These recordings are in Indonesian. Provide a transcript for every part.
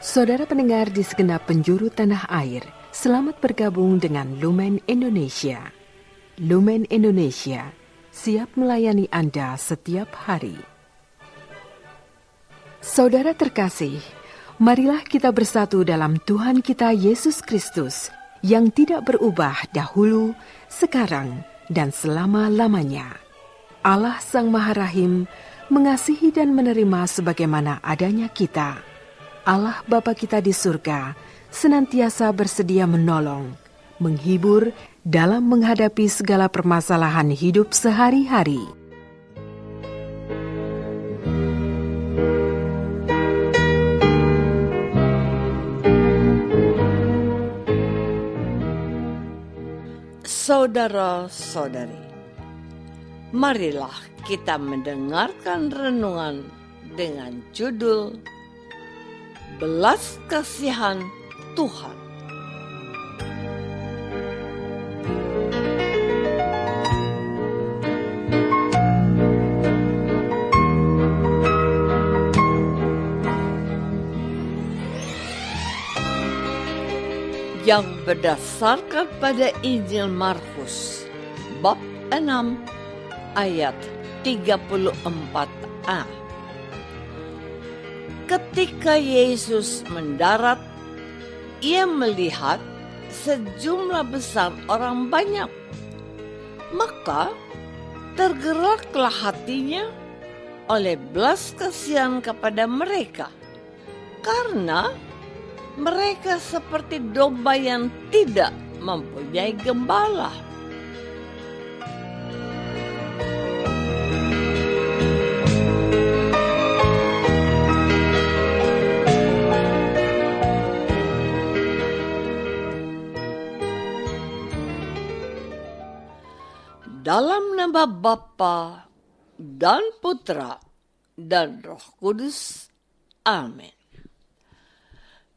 Saudara pendengar di segenap penjuru tanah air, selamat bergabung dengan Lumen Indonesia. Lumen Indonesia siap melayani Anda setiap hari. Saudara terkasih, marilah kita bersatu dalam Tuhan kita Yesus Kristus yang tidak berubah dahulu, sekarang, dan selama-lamanya. Allah Sang Maha Rahim mengasihi dan menerima sebagaimana adanya kita. Allah Bapa kita di surga senantiasa bersedia menolong, menghibur dalam menghadapi segala permasalahan hidup sehari-hari. Saudara-saudari, marilah kita mendengarkan renungan dengan judul Belas Kasihan Tuhan. Yang berdasarkan pada Injil Markus bab 6 ayat 34a. Ketika Yesus mendarat, ia melihat sejumlah besar orang banyak. Maka tergeraklah hatinya oleh belas kasihan kepada mereka, karena mereka seperti domba yang tidak mempunyai gembala. Dalam nama Bapa dan Putra dan Roh Kudus. Amin.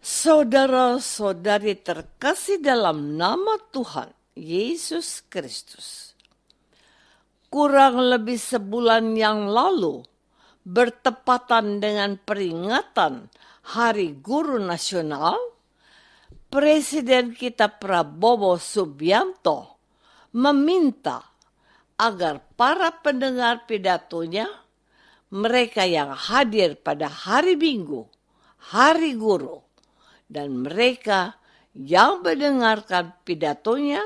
Saudara-saudari terkasih dalam nama Tuhan Yesus Kristus. Kurang lebih sebulan yang lalu, bertepatan dengan peringatan Hari Guru Nasional, Presiden kita Prabowo Subianto meminta agar para pendengar pidatonya, mereka yang hadir pada hari Minggu, Hari Guru, dan mereka yang mendengarkan pidatonya,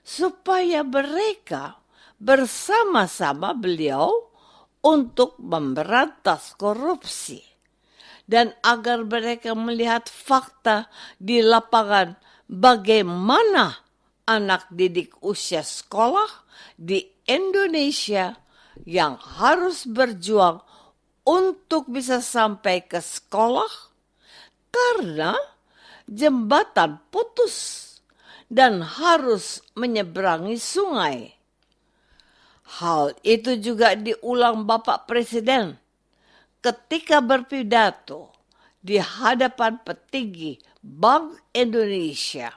supaya mereka bersama-sama beliau untuk memberantas korupsi, dan agar mereka melihat fakta di lapangan bagaimana anak didik usia sekolah di Indonesia yang harus berjuang untuk bisa sampai ke sekolah karena jembatan putus dan harus menyeberangi sungai. Hal itu juga diulang Bapak Presiden ketika berpidato di hadapan petinggi Bank Indonesia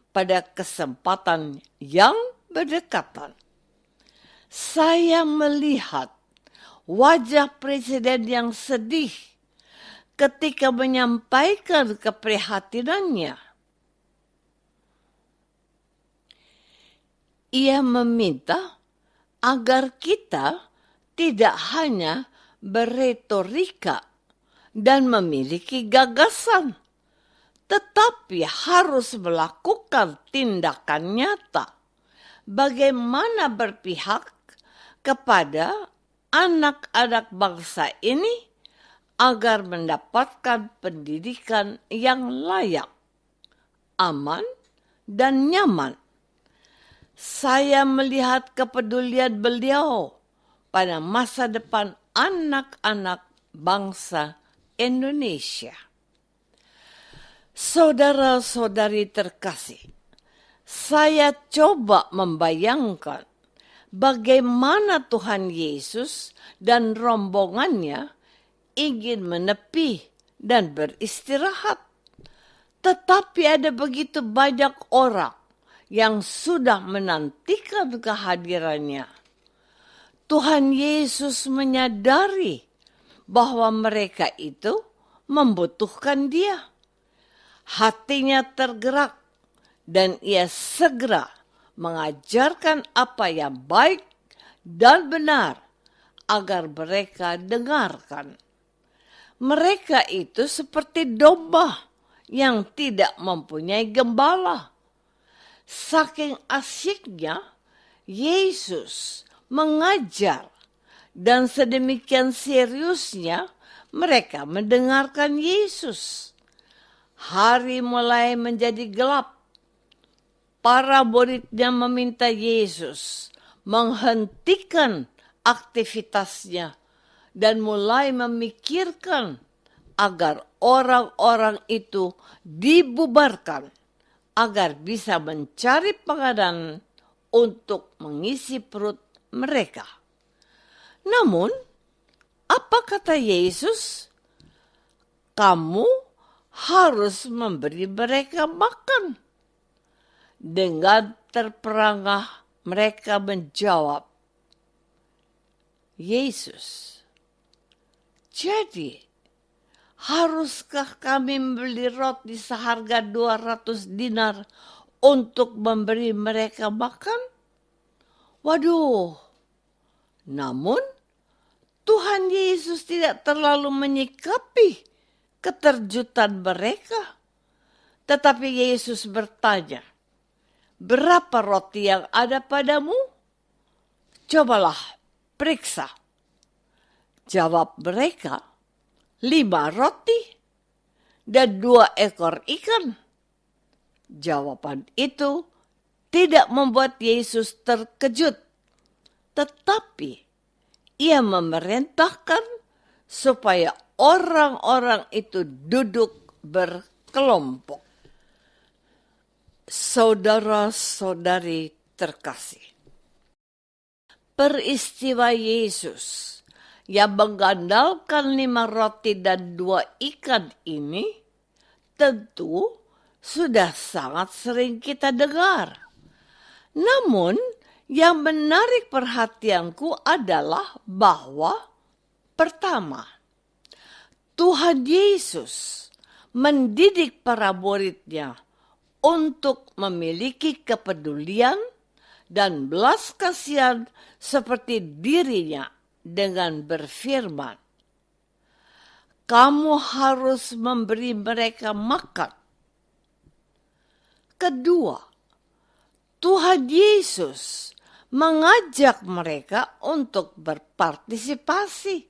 pada kesempatan yang berdekatan. Saya melihat wajah Presiden yang sedih ketika menyampaikan keprihatinannya. Ia meminta agar kita tidak hanya berretorika dan memiliki gagasan, tetapi harus melakukan tindakan nyata bagaimana berpihak kepada anak-anak bangsa ini agar mendapatkan pendidikan yang layak, aman, dan nyaman. Saya melihat kepedulian beliau pada masa depan anak-anak bangsa Indonesia. Saudara-saudari terkasih, saya coba membayangkan bagaimana Tuhan Yesus dan rombongannya ingin menepi dan beristirahat. Tetapi ada begitu banyak orang yang sudah menantikan kehadirannya. Tuhan Yesus menyadari bahwa mereka itu membutuhkan dia. Hatinya tergerak dan ia segera mengajarkan apa yang baik dan benar agar mereka dengarkan. Mereka itu seperti domba yang tidak mempunyai gembala. Saking asyiknya Yesus mengajar dan sedemikian seriusnya mereka mendengarkan Yesus. Hari mulai menjadi gelap. Para muridnya meminta Yesus menghentikan aktivitasnya dan mulai memikirkan agar orang-orang itu dibubarkan agar bisa mencari panganan untuk mengisi perut mereka. Namun, apa kata Yesus? Kamu harus memberi mereka makan. Dengan terperangah mereka menjawab, Yesus, jadi haruskah kami membeli roti seharga 200 dinar untuk memberi mereka makan? Waduh, namun Tuhan Yesus tidak terlalu menyikapi keterjutan mereka. Tetapi Yesus bertanya, berapa roti yang ada padamu? Cobalah periksa. Jawab mereka, 5 roti dan 2 ekor ikan. Jawaban itu tidak membuat Yesus terkejut, tetapi ia memerintahkan supaya orang-orang itu duduk berkelompok. Saudara-saudari terkasih, peristiwa Yesus yang mengandalkan 5 roti dan 2 ikan ini tentu sudah sangat sering kita dengar. Namun yang menarik perhatianku adalah bahwa pertama, Tuhan Yesus mendidik para muridnya untuk memiliki kepedulian dan belas kasihan seperti dirinya dengan berfirman, kamu harus memberi mereka makan. Kedua, Tuhan Yesus mengajak mereka untuk berpartisipasi,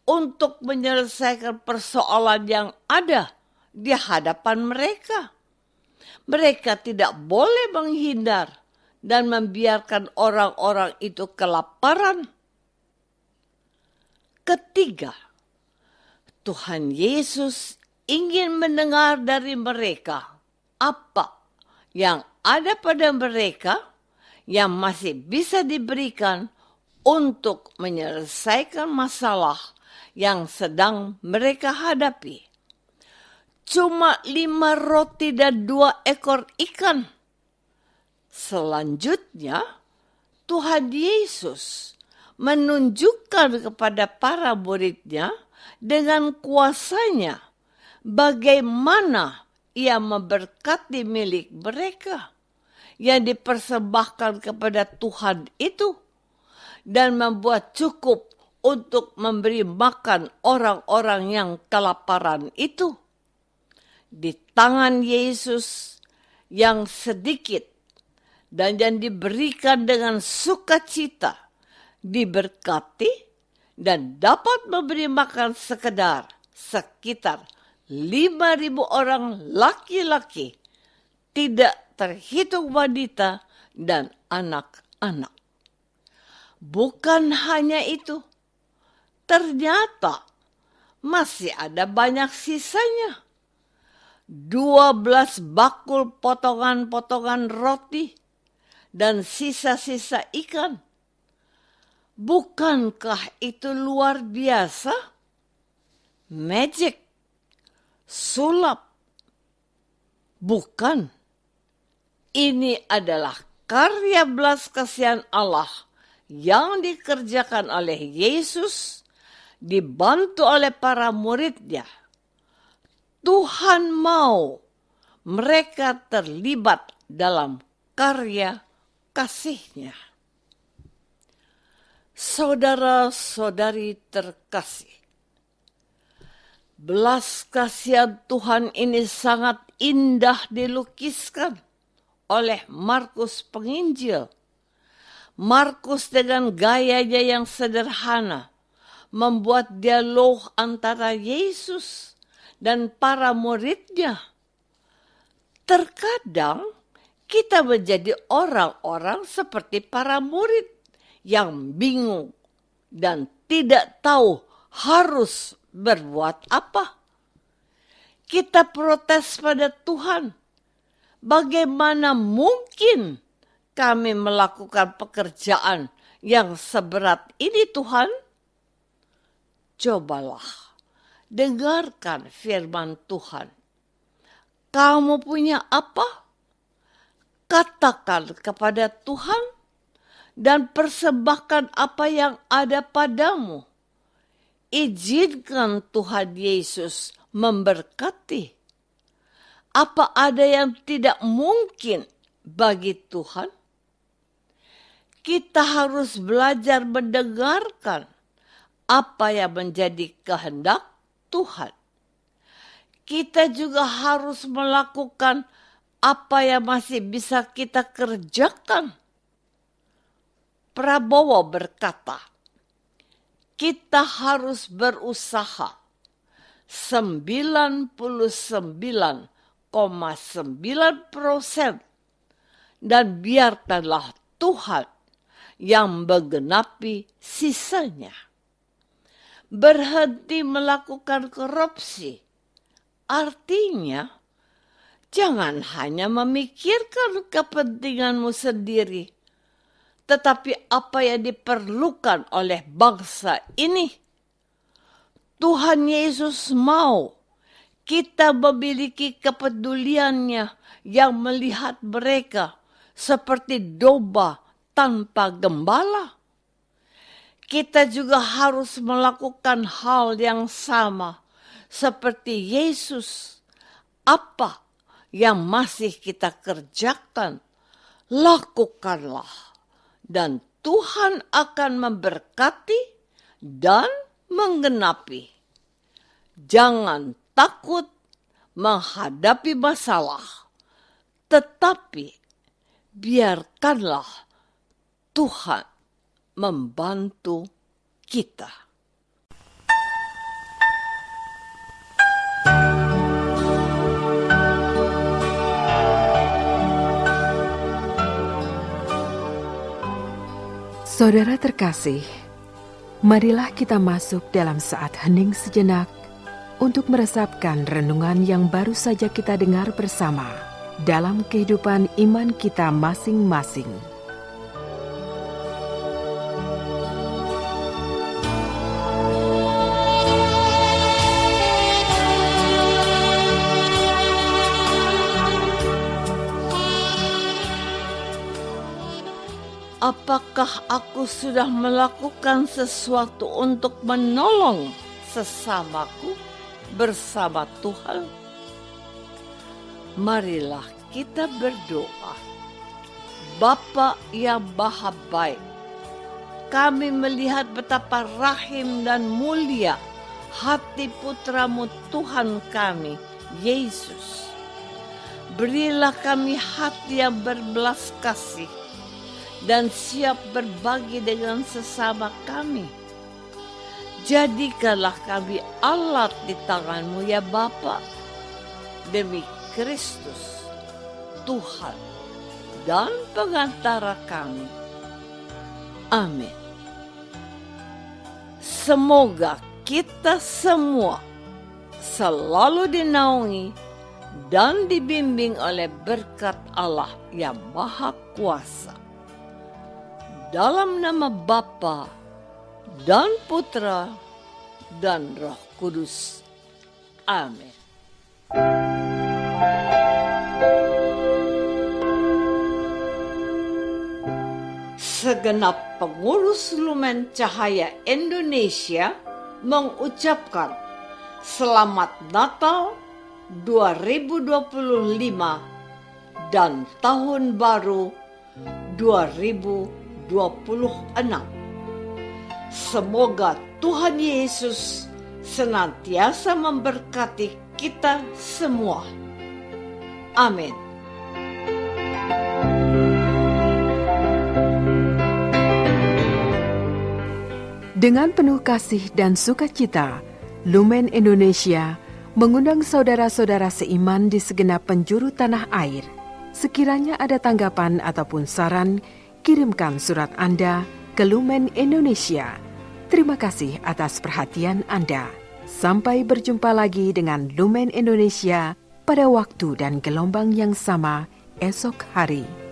untuk menyelesaikan persoalan yang ada di hadapan mereka. Mereka tidak boleh menghindar dan membiarkan orang-orang itu kelaparan. Ketiga, Tuhan Yesus ingin mendengar dari mereka apa yang ada pada mereka yang masih bisa diberikan untuk menyelesaikan masalah yang sedang mereka hadapi. Cuma 5 roti dan 2 ekor ikan. Selanjutnya, Tuhan Yesus menunjukkan kepada para muridnya dengan kuasanya bagaimana ia memberkati milik mereka yang dipersembahkan kepada Tuhan itu dan membuat cukup untuk memberi makan orang-orang yang kelaparan itu. Di tangan Yesus yang sedikit dan yang diberikan dengan sukacita diberkati dan dapat memberi makan sekitar 5.000 orang laki-laki, tidak terhitung wanita dan anak-anak. Bukan hanya itu, ternyata masih ada banyak sisanya. 12 bakul potongan-potongan roti dan sisa-sisa ikan. Bukankah itu luar biasa? Magic, sulap. Bukan. Ini adalah karya belas kasihan Allah yang dikerjakan oleh Yesus, dibantu oleh para muridnya. Tuhan mau mereka terlibat dalam karya kasih-Nya. Saudara-saudari terkasih, belas kasihan Tuhan ini sangat indah dilukiskan oleh Markus Penginjil. Markus dengan gayanya yang sederhana membuat dialog antara Yesus dan para muridnya. Terkadang kita menjadi orang-orang seperti para murid yang bingung dan tidak tahu harus berbuat apa. Kita protes pada Tuhan. Bagaimana mungkin kami melakukan pekerjaan yang seberat ini, Tuhan? Cobalah dengarkan firman Tuhan. Kamu punya apa? Katakan kepada Tuhan dan persembahkan apa yang ada padamu. Izinkan Tuhan Yesus memberkati. Apa ada yang tidak mungkin bagi Tuhan? Kita harus belajar mendengarkan apa yang menjadi kehendak Tuhan. Kita juga harus melakukan apa yang masih bisa kita kerjakan. Prabowo berkata, kita harus berusaha 99,9% dan biarkanlah Tuhan yang menggenapi sisanya. Berhenti melakukan korupsi. Artinya, jangan hanya memikirkan kepentinganmu sendiri, tetapi apa yang diperlukan oleh bangsa ini. Tuhan Yesus mau kita memiliki kepeduliannya yang melihat mereka seperti domba tanpa gembala. Kita juga harus melakukan hal yang sama seperti Yesus. Apa yang masih kita kerjakan, lakukanlah. Dan Tuhan akan memberkati dan menggenapi. Jangan takut menghadapi masalah, tetapi biarkanlah Tuhan membantu kita. Saudara terkasih, marilah kita masuk dalam saat hening sejenak untuk meresapkan renungan yang baru saja kita dengar bersama dalam kehidupan iman kita masing-masing. Apakah aku sudah melakukan sesuatu untuk menolong sesamaku bersama Tuhan? Marilah kita berdoa. Bapa yang Maha Baik, kami melihat betapa rahim dan mulia hati putramu Tuhan kami, Yesus. Berilah kami hati yang berbelas kasih dan siap berbagi dengan sesama kami. Jadikanlah kami alat di tangan-Mu ya Bapa, demi Kristus, Tuhan dan pengantara kami. Amin. Semoga kita semua selalu dinaungi dan dibimbing oleh berkat Allah yang Maha Kuasa. Dalam nama Bapa dan Putra dan Roh Kudus. Amin. Segenap pengurus Lumen Cahaya Indonesia mengucapkan Selamat Natal 2025 dan Tahun Baru 2026. Semoga Tuhan Yesus senantiasa memberkati kita semua. Amin. Dengan penuh kasih dan sukacita, Lumen Indonesia mengundang saudara-saudara seiman di segenap penjuru tanah air. Sekiranya ada tanggapan ataupun saran, kirimkan surat Anda ke Lumen Indonesia. Terima kasih atas perhatian Anda. Sampai berjumpa lagi dengan Lumen Indonesia pada waktu dan gelombang yang sama esok hari.